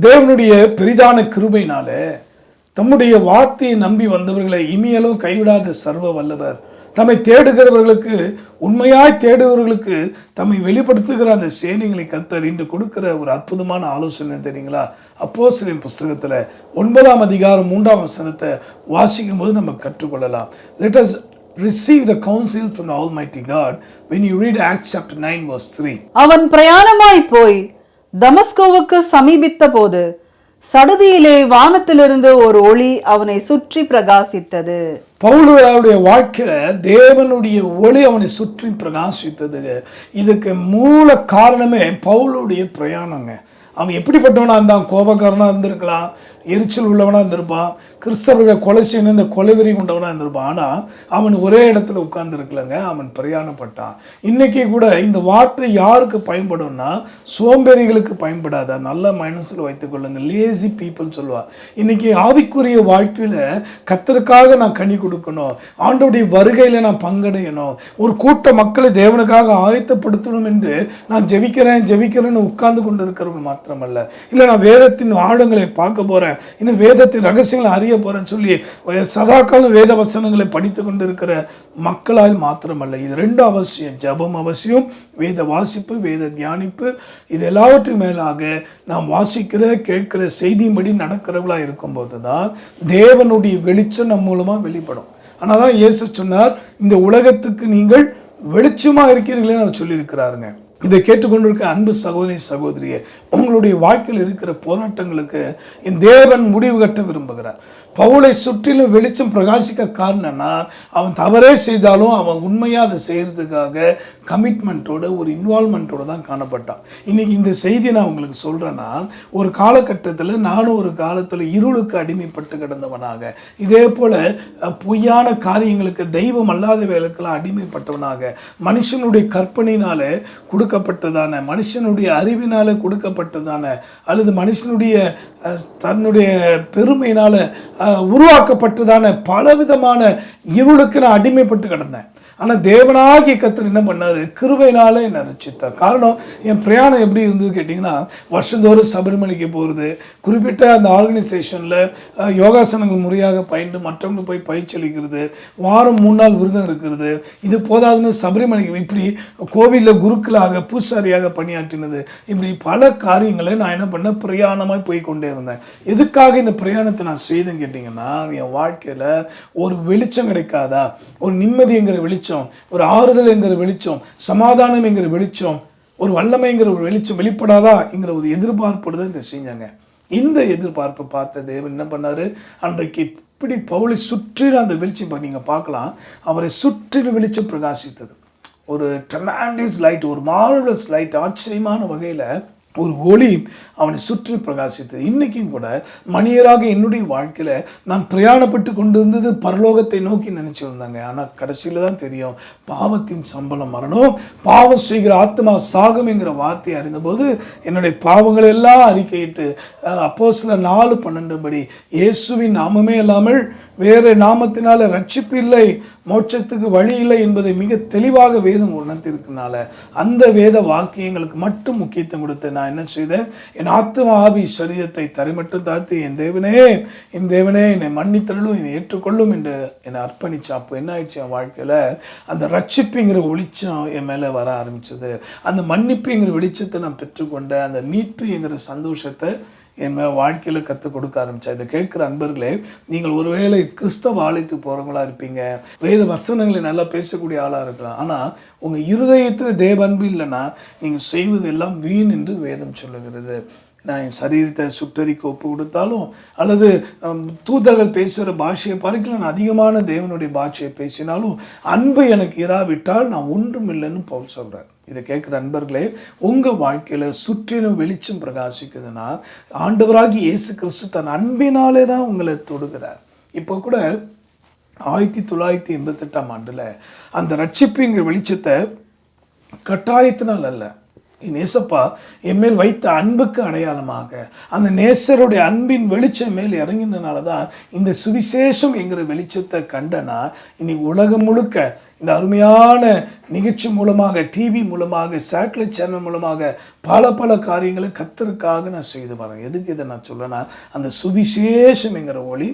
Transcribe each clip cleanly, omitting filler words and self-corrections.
தேவனுடைய பெரிதான கிருபையினால தம்முடைய வார்த்தையை நம்பி வந்தவர்களை இனியளவும் கைவிடாத சர்வ வல்லவர், தம்மை தேடுகிறவர்களுக்கு, உண்மையாய் தேடுகிறவர்களுக்கு தம்மை வெளிப்படுத்துகிற அந்த சேனைகளை கர்த்தர் இன்று கொடுக்கிற ஒரு அற்புதமான ஆலோசனை தெரியுங்களா? அப்போஸ்தலரின் புஸ்தகத்தில் 9ஆம் அதிகாரம் 3ஆம் வசனத்தை வாசிக்கும் போது நம்ம கற்றுக்கொள்ளலாம். Let us receive the counsel from the Almighty God when you read Acts chapter 9 verse 3. அவன் பிரயாணமாய் போய் தமஸ்கோவுக்கு சமீபித்த போது சடுதியிலே வானத்திலிருந்து ஒரு ஒளி அவனை சுற்றி பிரகாசித்தது. பவுலுடைய வாழ்க்கையில தேவனுடைய ஒளி அவனை சுற்றி பிரகாசித்தது. இதுக்கு மூல காரணமே பவுலுடைய பிரயாணங்க. அவன் எப்படிப்பட்டவனா இருந்தான்? கோபக்காரனா இருந்திருக்கலாம், எரிச்சல் உள்ளவனா இருந்திருப்பான், கிறிஸ்தவர்களை கொலை செய்யணும் இந்த கொலைவெறி கொண்டவனா இருந்திருப்பான். ஆனால் அவன் ஒரே இடத்துல உட்கார்ந்து இருக்கலங்க, அவன் பிரயாணப்பட்டான். இன்னைக்கு கூட இந்த வார்த்தை யாருக்கு பயன்படும்னா சோம்பேறிகளுக்கு பயன்படாத, நல்ல மனசில் வைத்துக் கொள்ளுங்க. லேசி பீப்புள் சொல்லுவாள். இன்னைக்கு ஆவிக்குரிய வாழ்க்கையில் கர்த்தருக்காக நான் கனி கொடுக்கணும், ஆண்டவருடைய வருகையில் நான் பங்கடையணும், ஒரு கூட்ட மக்களை தேவனுக்காக ஆயத்தப்படுத்தணும் என்று நான் ஜெபிக்கிறேன்னு உட்கார்ந்து கொண்டு இருக்கிறவங்க மாத்திரமல்ல, இல்லை நான் வேதத்தின் ஆழங்களை பார்க்க போறேன், இன்னும் வேதத்தின் ரகசியங்களை அறிய போறேன்னு சொல்லி சதாக்காலம் வேத வசனங்களை படித்து கொண்டிருக்கிற மக்களால் மாத்திரமல்ல. இது ரெண்டு அவசியம். ஜபம் அவசியம், வேத வாசிப்பு, வேத தியானிப்பு. இது எல்லாவற்றுக்கும் மேலாக நாம் வாசிக்கிற கேட்கிற செய்தியின்படி நடக்கிறவர்களா இருக்கும்போது தான் தேவனுடைய வெளிச்சம் நம் மூலமா வெளிப்படும். ஆனால் தான் இயேசு சொன்னார், இந்த உலகத்துக்கு நீங்கள் வெளிச்சமா இருக்கிறீர்களே அவர் சொல்லியிருக்கிறாருங்க. இதை கேட்டுக்கொண்டிருக்க அன்பு சகோதரி சகோதரியே, உங்களுடைய வாழ்க்கையில் இருக்கிற போராட்டங்களுக்கு என் தேவன் முடிவு கட்ட விரும்புகிறார். பவுலை சுற்றிலும் வெளிச்சம் பிரகாசிக்க காரணம்னா அவன் தவறே செய்தாலும் அவன் உண்மையாக அதை செய்கிறதுக்காக கமிட்மெண்ட்டோட ஒரு இன்வால்மெண்ட்டோட தான் காணப்பட்டான். இன்னைக்கு இந்த செய்தி நான் உங்களுக்கு சொல்கிறேன்னா, ஒரு காலகட்டத்தில் நானும் ஒரு காலத்தில் இருளுக்கு அடிமைப்பட்டு கிடந்தவனாக, இதே போல் பொய்யான காரியங்களுக்கு, தெய்வம் அல்லாத வேலைக்கெல்லாம் அடிமைப்பட்டவனாக, மனுஷனுடைய கற்பனையினால கொடுக்கப்பட்டதான, மனுஷனுடைய அறிவினால கொடுக்கப்பட்டதான, அல்லது மனுஷனுடைய தன்னுடைய பெருமையினால உருவாக்கப்பட்டதான பலவிதமான இருளுக்கு நான் அடிமைப்பட்டு கிடந்தேன். ஆனால் தேவனாகிய கர்த்தர் என்ன பண்ணார்? கிருபையினால என்னை ரட்சித்தார். காரணம், என் பிரயாணம் எப்படி இருந்தது கேட்டிங்கன்னா, வருஷந்தோறும் சபரிமலைக்கு போகிறது, குறிப்பிட்ட அந்த ஆர்கனைசேஷனில் யோகாசனங்கள் முறையாக பயின்று மற்றவங்களுக்கு போய் பயிற்சி அளிக்கிறது, வாரம் 3 நாள் விரதம் இருக்கிறது, இது போதாதுன்னு சபரிமலைக்கு இப்படி கோவிலில் குருக்களாக பூசாரியாக பணியாற்றினது, இப்படி பல காரியங்களை நான் என்ன பண்ண பிரயாணமாக போய் கொண்டே இருந்தேன். எதுக்காக இந்த பிரயாணத்தை நான் செய்தேன்னு கேட்டிங்கன்னா, என் வாழ்க்கையில் ஒரு வெளிச்சம் கிடைக்காதா? ஒரு நிம்மதிங்கிற வெளிச்சம், ஒரு ஆறுதல் என்கிற வெளிச்சம், சமாதானம் என்கிற வெளிச்சம், ஒரு வல்லமைங்கிற ஒரு வெளிச்சம் வெளிப்படாதா என்கிற ஒரு எதிர்பார்ப்போடு தான் இதை செஞ்சாங்க. இந்த எதிர்பார்ப்பை பார்த்த தேவன் என்ன பண்ணாரு? அன்றைக்கு இப்படி பவுலை சுற்றின அந்த வெளிச்சம் நீங்கள் பார்க்கலாம், அவரை சுற்றின வெளிச்சம் பிரகாசித்தது. ஒரு ட்ரெமெண்டஸ் லைட், ஒரு மார்வலஸ் லைட், ஆச்சரியமான வகையில் ஒரு ஒளி அவனை சுற்றி பிரகாசித்தது. இன்றைக்கும் கூட மனிதராக என்னுடைய வாழ்க்கையில் நான் பிரயாணப்பட்டு கொண்டு இருந்தது பரலோகத்தை நோக்கி நினச்சிருந்தாங்க. ஆனால் கடைசியில் தான் தெரியும், பாவத்தின் சம்பளம் மரணம், பாவம் செய்கிற ஆத்மா சாகும் என்கிற வார்த்தையை அறிந்தபோது என்னுடைய பாவங்கள் எல்லாம் அறிக்கையிட்டு அப்போஸ்தலர் 4:12 படி இயேசுவின் நாமமே இல்லாமல் வேறு நாமத்தினால ரட்சிப்பு இல்லை, மோட்சத்துக்கு வழி இல்லை என்பதை மிக தெளிவாக வேதம் உணர்த்திருக்கனால அந்த வேத வாக்கியங்களுக்கு மட்டும் முக்கியத்துவம் கொடுத்து நான் என்ன செய்தேன்? என் ஆத்மா ஆவி சரீரத்தை தரைமட்டும் தாழ்த்தி, என் தேவனே என்னை மன்னித்தருளும், என்னை ஏற்றுக்கொள்ளும் என்று என்னை அர்ப்பணிச்சாப்போ என்ன ஆயிடுச்சு? என் வாழ்க்கையில் அந்த ரட்சிப்புங்கிற வெளிச்சம் என் மேலே வர ஆரம்பிச்சது. அந்த மன்னிப்புங்கிற வெளிச்சத்தை நான் பெற்றுக்கொண்ட அந்த மீட்புங்கிற சந்தோஷத்தை என் வாழ்க்கையில் கற்றுக் கொடுக்க ஆரம்பித்தா. இதை கேட்குற அன்பர்களே, நீங்கள் ஒருவேளை கிறிஸ்தவ ஆலயத்துக்கு போகிறவங்களா இருப்பீங்க, வேத வசனங்களை நல்லா பேசக்கூடிய ஆளாக இருக்கலாம், ஆனால் உங்கள் இருதயத்தில் தேவ அன்பு இல்லைன்னா நீங்கள் செய்வது எல்லாம் வீண் என்று வேதம் சொல்லுகிறது. நான் என் சரீரத்தை சுட்டரிக்க ஒப்பு கொடுத்தாலும், அல்லது தூதர்கள் பேசுகிற பாஷையை பார்க்கல நான் அதிகமான தேவனுடைய பாஷையை பேசினாலும், அன்பு எனக்கு இராவிட்டால் நான் ஒன்றும் இல்லைன்னு பவுல் சொல்கிறார். இதை கேட்குற அன்பர்களே, உங்கள் வாழ்க்கையில் சுற்றிலும் வெளிச்சம் பிரகாசிக்குதுன்னா ஆண்டவராகி இயேசு கிறிஸ்து தன் அன்பினாலே தான் உங்களை தொடுகிறார். இப்போ கூட 1988ஆம் ஆண்டில் அந்த ரட்சிப்புங்கிற வெளிச்சத்தை கட்டாயத்தினால் அல்ல, நேசப்பா என் மேல் வைத்த அன்புக்கு அடையாளமாக அந்த நேசருடைய அன்பின் வெளிச்சம் மேல் இறங்கினதுனால தான் இந்த சுவிசேஷம் என்கிற வெளிச்சத்தை கண்டனா இன்னைக்கு உலகம் முழுக்க இந்த அருமையான நிகழ்ச்சி மூலமாக, டிவி மூலமாக, சேட்டலைட் சேனல் மூலமாக பல காரியங்களை கர்த்தருக்காக நான் செய்து வரேன். எதுக்கு இதை நான் சொல்லேன்னா, அந்த சுவிசேஷம் என்கிற ஒளி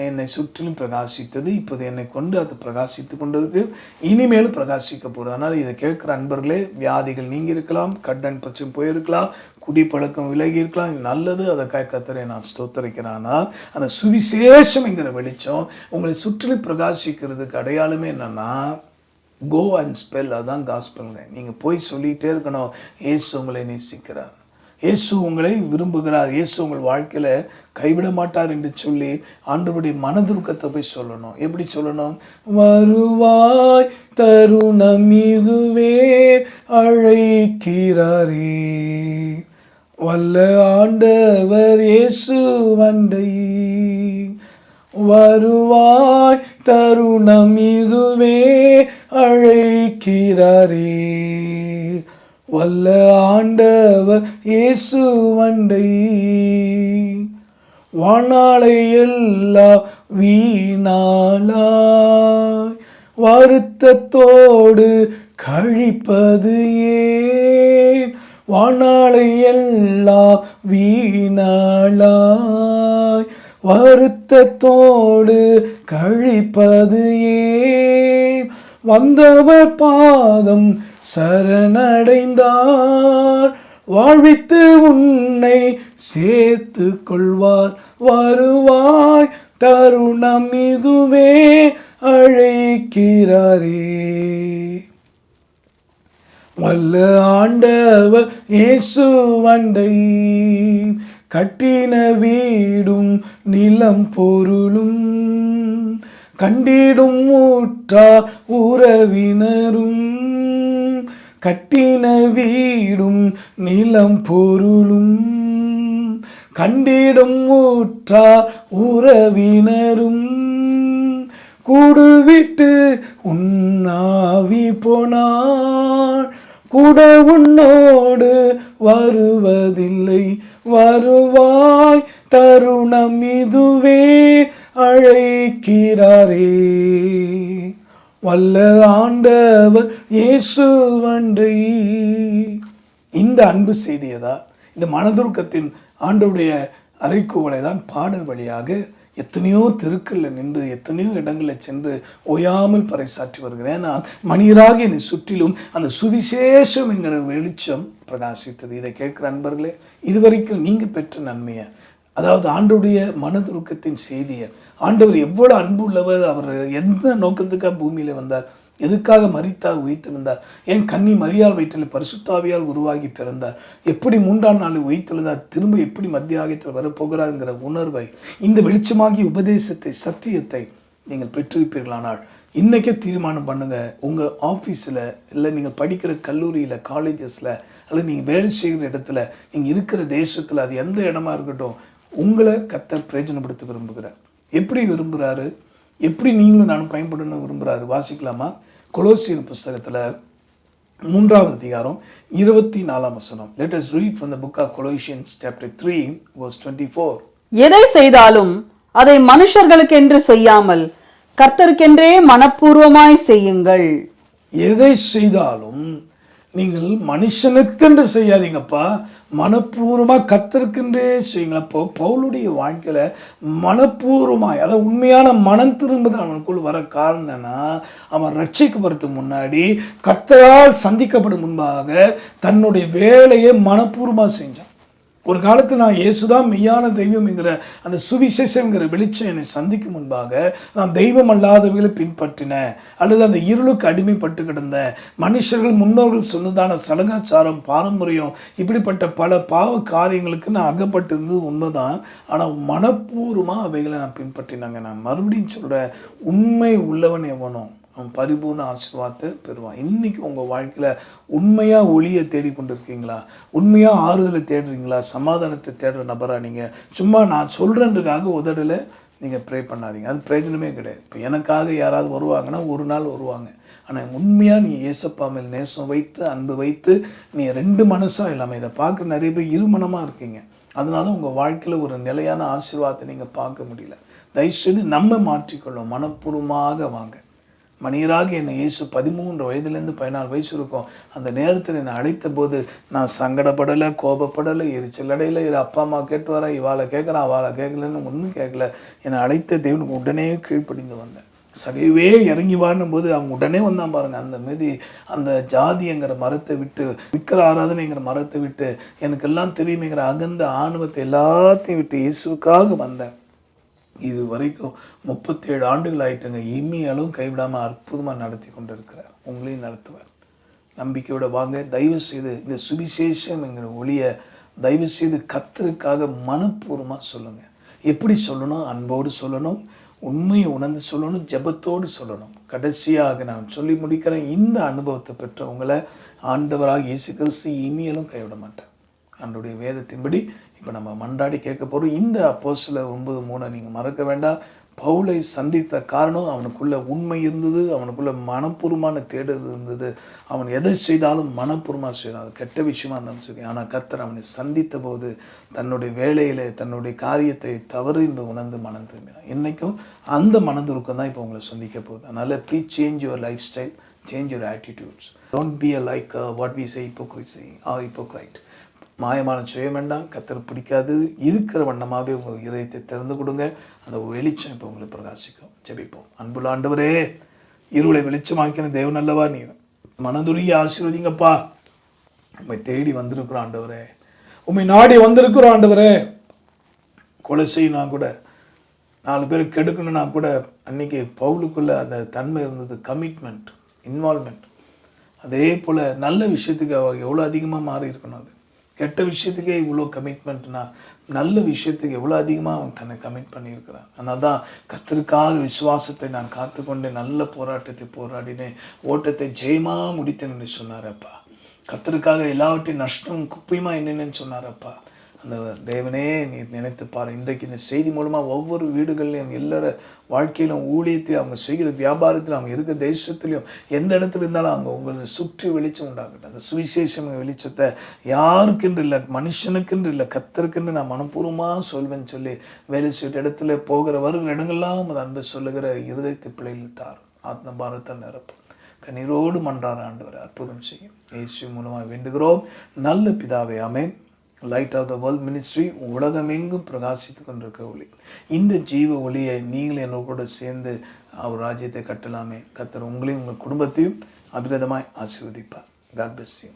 என்னை சுற்றிலும் பிரகாசித்தது. இப்போது என்னை கொண்டு அது பிரகாசித்து கொண்டிருக்கு, இனிமேலும் பிரகாசிக்க போகுது. அதனால் இதை கேட்குற அன்பர்களே, வியாதிகள் நீங்கி இருக்கலாம், கடன் பிரச்சனை போயிருக்கலாம், குடிப்பழக்கம் விலகி இருக்கலாம். இது நல்லது. அதற்காக கர்த்தரை நான் ஸ்தோத்தரிக்கிறேன். ஆனால் அந்த சுவிசேஷம் என்கிற வெளிச்சம் உங்களை சுற்றிலும் பிரகாசிக்கிறதுக்கு அடையாளமே என்னன்னா, கோ அண்ட் ஸ்பெல். அதுதான் காஸ்பெல்ங்க. நீங்கள் போய் சொல்லிகிட்டே இருக்கணும், இயேசு உங்களை நேசிக்கிறார், இயேசு உங்களை விரும்புகிறார், இயேசு உங்கள் வாழ்க்கையில் கைவிட மாட்டார் என்று சொல்லி ஆண்டவருடைய மனதுருக்கத்தை போய் சொல்லணும். எப்படி சொல்லணும்? வருவாய் தருணம் இதுவே அழைக்கிறாரே, வல்ல ஆண்டவர் இயேசு வண்டை. வருவாய் தருணம் இதுவே அழைக்கிறாரே, வல்ல ஆண்டவர் இயேசு வண்டை. வானாளை எல்லா வீணாளாய் வருத்தத்தோடு கழிப்பது ஏன்? வானாளை எல்லா வீணாளாய் வருத்தத்தோடு கழிப்பது ஏன்? வந்தவர் பாதம் சரணடைந்தார், வாழ்வித்து உன்னை சேர்த்து கொள்வார். வருவாய் தருணம் இதுவே அழைக்கிறாரே, வல்ல ஆண்டவர் இயேசு வண்டை. கட்டின வீடும் நிலம் பொருளும் கண்டிடும் ஊற்றா உறவினரும், கட்டின வீடும் நிலம் பொருளும் கண்டிடும் ஊற்றா உறவினரும், கூடுவிட்டு உன்னாவி போனார், கூட உன்னோடு வருவதில்லை. வருவாய் தருணம் இதுவே அழைக்கிறாரே, வல்ல ஆண்டவர் இயேசு வண்டை. இந்த அன்பு செய்தியதா, இந்த மனதுருக்கத்தின் ஆண்டவருடைய அறைக்கூவலை தான் பாடல் வழியாக எத்தனையோ தெருக்களில் நின்று எத்தனையோ இடங்களில் சென்று ஓயாமல் பறைசாற்றி வருகிறேன். ஏன்னா மனிதராக என்னை சுற்றிலும் அந்த சுவிசேஷம் என்கிற வெளிச்சம் பிரகாசித்தது. இதை கேட்குற அன்பர்களே, இதுவரைக்கும் நீங்கள் பெற்ற நன்மையை, அதாவது ஆண்டவருடைய மனதுருக்கத்தின் செய்தியை, ஆண்டவர் எவ்வளோ அன்பு உள்ளவர், அவர் எந்த நோக்கத்துக்காக பூமியில் வந்தார், எதுக்காக மரித்தார், உயிர்த்தெழுந்தார், ஏன் கன்னி மரியாள் வயிற்றில் பரிசுத்தாவியால் உருவாகி பிறந்தார், எப்படி 3ஆம் நாள் உயிர்த்தெழுந்தார், திரும்ப எப்படி மத்திய ஆகத்தில் வரப்போகிறார்ங்கிற உணர்வை, இந்த வெளிச்சமாகிய உபதேசத்தை, சத்தியத்தை நீங்கள் பெற்றிருப்பீர்களானால் இன்றைக்கே தீர்மானம் பண்ணுங்கள். உங்கள் ஆஃபீஸில், இல்லை நீங்கள் படிக்கிற கல்லூரியில், காலேஜஸில், அல்லது நீங்கள் வேலை செய்கிற இடத்துல, நீங்கள் இருக்கிற தேசத்தில், அது எந்த இடமா இருக்கட்டும், உங்களை கர்த்தர் பிரயோஜனப்படுத்த விரும்புகிறார். எப்படி விரும்புகிறாரு, எப்படி நீங்களும் நானும் பயன்படணும்னு விரும்புகிறாரு? வாசிக்கலாமா? கொலோசியர் புஸ்தகத்தில் 3ஆவது அதிகாரம் 24ஆம் வசனம். Let us read from the book of Colossians chapter 3 verse 24. எதை செய்தாலும் அதை மனுஷர்களுக்கென்று செய்யாமல் கர்த்தருக்கென்றே மனப்பூர்வமாய் செய்யுங்கள். எதை செய்தாலும் நீங்கள் மனுஷனுக்கென்று செய்யாதீங்கப்பா, மனப்பூர்வமாக கர்த்தருக்கென்றே செய்யுங்கள். அப்போ பவுலுடைய வாழ்க்கையில் மனப்பூர்வமாய், அதாவது உண்மையான மனம் திரும்புது அவனுக்குள் வர காரணம் என்னன்னா, அவன் ரட்சிக்கப்படுறதுக்கு முன்னாடி கர்த்தரால் சந்திக்கப்படும் முன்பாக தன்னுடைய வேலையை மனப்பூர்வமாக செஞ்சான். ஒரு காலத்தில் நான் இயேசுதான் மெய்யான தெய்வம் என்கிற அந்த சுவிசேஷங்கிற வெளிச்சம் என்னை சந்திக்கும் முன்பாக நான் தெய்வம் அல்லாதவர்களை பின்பற்றினேன், அல்லது அந்த இருளுக்கு அடிமைப்பட்டு கிடந்தேன். மனுஷர்கள் முன்னோர்கள் சொன்னதான சடங்காச்சாரம், பாரம்பரியம், இப்படிப்பட்ட பல பாவ காரியங்களுக்கு நான் அகப்பட்டிருந்தது உண்மைதான். ஆனால் மனப்பூர்வமாக அவைகளை நான் பின்பற்றினாங்க. நான் மறுபடியும் சொல்கிறேன், உண்மை உள்ளவன் எவனோ அவன் பரிபூர்ண ஆசீர்வாதத்தை பெறுவான். இன்றைக்கி உங்கள் வாழ்க்கையில் உண்மையாக ஒளியை தேடிக்கொண்டு இருக்கீங்களா? உண்மையாக ஆறுதலை தேடுறீங்களா? சமாதானத்தை தேடுற நபராக நீங்கள்? சும்மா நான் சொல்கிறேன்றதுக்காக உதடலை நீங்கள் ப்ரே பண்ணாதீங்க, அது பிரயோஜனமே கிடையாது. இப்போ எனக்காக யாராவது வருவாங்கன்னா ஒரு நாள் வருவாங்க. ஆனால் உண்மையாக நீ ஏசப்பா மேல் நேசம் வைத்து, அன்பு வைத்து, நீ 2 மனசாக இல்லாமல், இதை பார்க்குற நிறைய பேர் இருமனமாக இருக்கீங்க. அதனால உங்கள் வாழ்க்கையில் ஒரு நிலையான ஆசீர்வாதத்தை நீங்கள் பார்க்க முடியல. தயவுசெய்து நம்ம மாற்றிக்கொள்ளும், மனப்பூர்வமாக வாங்க. மணியராக என்னை இயேசு 13 வயதுலேருந்து 14 வயசு இருக்கும் அந்த நேரத்தில் என்னை அழைத்த போது நான் சங்கடப்படலை, கோபப்படலை, எரிச்சல் அடையில. அப்பா அம்மா கேட்டு வரேன், இவாளை கேட்குறான், அவளை கேட்கலன்னு ஒன்றும் கேட்கல. என்னை அழைத்த தேவனுக்கு உடனே கீழ்ப்படிந்து வந்தேன். சகைவே இறங்கி வாடும் போது அவங்க உடனே வந்தான் பாருங்க. அந்த மீதி அந்த ஜாதிங்கிற மரத்தை விட்டு, விக்கிர ஆராதனைங்கிற மரத்தை விட்டு, எனக்கு எல்லாம் தெரியுமேங்கிற அகந்த ஆணவத்தை எல்லாத்தையும் விட்டு இயேசுக்காக வந்தேன். இது வரைக்கும் 37 ஆண்டுகள் ஆயிட்டுங்க. இம்மியாலும் கைவிடாமல் அற்புதமாக நடத்தி கொண்டு இருக்கிறார். உங்களையும் நடத்துவார். நம்பிக்கையோட வாங்க. தயவு செய்து இந்த சுவிசேஷம்ங்கிற ஒளியை தயவு செய்து கர்த்தருக்காக மனப்பூர்வமாக சொல்லுங்கள். எப்படி சொல்லணும்? அன்போடு சொல்லணும், உண்மையை உணர்ந்து சொல்லணும், ஜெபத்தோடு சொல்லணும். கடைசியாக நான் சொல்லி முடிக்கிறேன். இந்த அனுபவத்தை பெற்றவங்களை ஆண்டவராக இயேசு கிறிஸ்து இனியலும் கைவிட மாட்டேன். ஆண்டவருடைய வேதத்தின்படி இப்போ நம்ம மன்றாடி கேட்க போகிறோம். இந்த அப்போஸ்தலர் 9:3 நீங்கள் மறக்க வேண்டாம். பவுலை சந்தித்த காரணம் அவனுக்குள்ள உண்மை இருந்தது, அவனுக்குள்ள மனப்பூர்வமான தேடல் இருந்தது. அவன் எதை செய்தாலும் மனப்பூர்வமாக செய்தான். அது கெட்ட விஷயமா இருந்தாலும் சரி. ஆனால் கர்த்தர் அவனை சந்தித்த போது தன்னுடைய வேலையில் தன்னுடைய காரியத்தை தவறு என்று உணர்ந்து மனம் திரும்பினான். இன்றைக்கும் அந்த மனதுருக்கம் தான் இப்போ உங்களை சந்திக்க போகுது. அதனால் please change your lifestyle, change your attitudes. Don't be a like what we say hypocrite. மாயமான செய்ய வேண்டாம். கர்த்தர் பிடிக்காது. இருக்கிற வண்ணமாகவே உங்கள் இதயத்தை திறந்து கொடுங்க. அந்த வெளிச்சம் இப்போ உங்களை பிரகாசிக்கும். ஜெபிப்போம். அன்புள்ள ஆண்டவரே, இருளை வெளிச்சமாக்கின தேவன் அல்லவா நீர். மனதுருகி ஆசீர்வதிங்கப்பா. உண்மை தேடி வந்திருக்கிறோம் ஆண்டவரே, உண்மை நாடி வந்திருக்கிறோம் ஆண்டவரே. கொலை செய்யினா கூட, 4 பேர் கெடுக்கணும்னா கூட, அன்றைக்கி பவுலுக்குள்ளே அந்த தன்மை இருந்தது, கமிட்மெண்ட், இன்வால்மெண்ட். அதே போல் நல்ல விஷயத்துக்கு எவ்வளோ அதிகமாக மாறி இருக்கணும். அது கெட்ட விஷயத்துக்கே இவ்வளோ கமிட்மெண்ட்னா, நல்ல விஷயத்துக்கு எவ்வளோ அதிகமாக அவன் தன்னை கமிட் பண்ணியிருக்கிறான். அதனால தான் கர்த்தருக்காக விசுவாசத்தை நான் காத்துக்கொண்டு நல்ல போராட்டத்தை போராடினேன், ஓட்டத்தை ஜெயமாக முடித்தேன் என்று சொன்னாரப்பா. கர்த்தருக்காக எல்லாவற்றையும் நஷ்டம் குப்பையுமா என்னென்னு சொன்னாரப்பா. அந்த தேவனே நீர் நினைத்து பாரு. இன்றைக்கு இந்த செய்தி மூலமாக ஒவ்வொரு வீடுகள்லையும், எல்லார வாழ்க்கையிலும், ஊழியத்தையும், அவங்க செய்கிற வியாபாரத்திலும், அவங்க இருக்கிற தேசத்துலையும், எந்த இடத்துல இருந்தாலும் அவங்க உங்களை சுற்றி வெளிச்சம் உண்டாகட்டும். அந்த சுவிசேஷம் வெளிச்சத்தை யாருக்கென்று இல்லை, மனுஷனுக்கென்று இல்லை, கர்த்தருக்கென்று நான் மனப்பூர்வமாக சொல்வேன்னு சொல்லி வேலை செய்கிற இடத்துல போகிற வருகிற இடங்கள்லாம் அது அன்பு சொல்லுகிற இருதயத்தை பிள்ளைகள் தாரும். ஆத்ம பாரத்தை நிரப்பும். கண்ணீரோடு மன்றாட ஆண்டவரை அற்புதம் செய்யும். இயேசு மூலமாக வேண்டுகிறோம் நல்ல பிதாவே, ஆமென். Light of the World Ministry உலகமெங்கும் பிரகாசித்து கொண்டிருக்க ஒளி. இந்த ஜீவ ஒளியை நீங்கள் என்னோட சேர்ந்து அவர் ராஜ்யத்தை கட்டலாமே. கர்த்தர் உங்களையும் உங்கள் குடும்பத்தையும் அபிரதமாய் ஆசீர்வதிப்பார். God bless you.